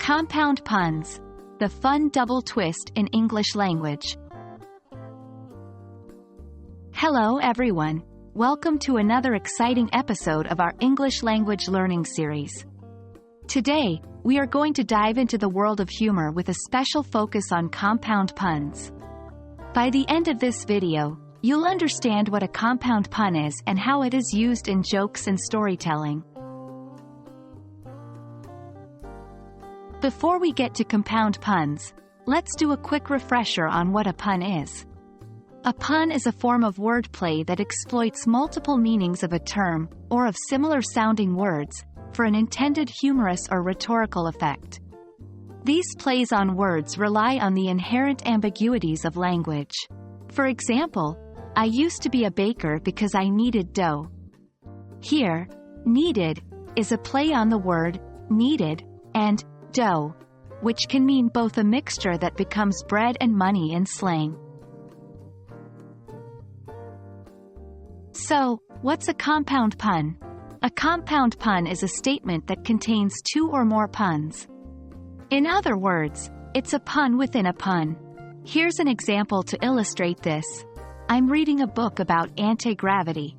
Compound puns. The fun double twist in English language. Hello everyone. Welcome to another exciting episode of our English language learning series. Today, we are going to dive into the world of humor with a special focus on compound puns. By the end of this video, you'll understand what a compound pun is and how it is used in jokes and storytelling. Before we get to compound puns, let's do a quick refresher on what a pun is. A pun is a form of wordplay that exploits multiple meanings of a term, or of similar-sounding words, for an intended humorous or rhetorical effect. These plays on words rely on the inherent ambiguities of language. For example, I used to be a baker because I kneaded dough. Here, kneaded is a play on the word kneaded and dough, which can mean both a mixture that becomes bread and money in slang. So, what's a compound pun? A compound pun is a statement that contains two or more puns. In other words, it's a pun within a pun. Here's an example to illustrate this. I'm reading a book about anti-gravity.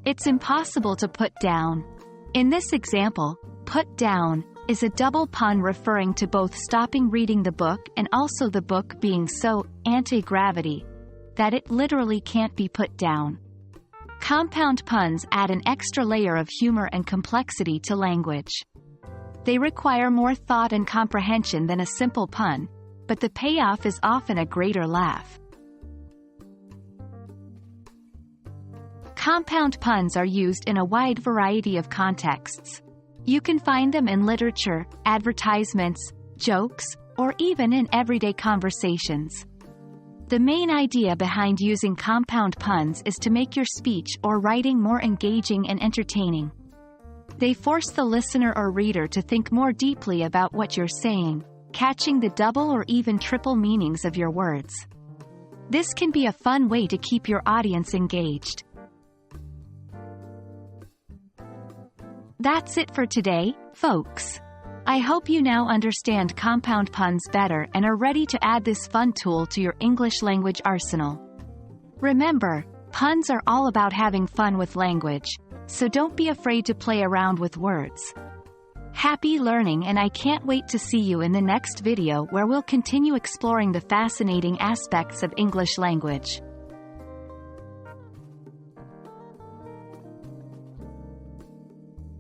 It's impossible to put down. In this example, put down is a double pun referring to both stopping reading the book and also the book being so anti-gravity that it literally can't be put down. Compound puns add an extra layer of humor and complexity to language. They require more thought and comprehension than a simple pun, but the payoff is often a greater laugh. Compound puns are used in a wide variety of contexts. You can find them in literature, advertisements, jokes, or even in everyday conversations. The main idea behind using compound puns is to make your speech or writing more engaging and entertaining. They force the listener or reader to think more deeply about what you're saying, catching the double or even triple meanings of your words. This can be a fun way to keep your audience engaged. That's it for today, folks. I hope you now understand compound puns better and are ready to add this fun tool to your English language arsenal. Remember, puns are all about having fun with language, so don't be afraid to play around with words. Happy learning, and I can't wait to see you in the next video where we'll continue exploring the fascinating aspects of English language.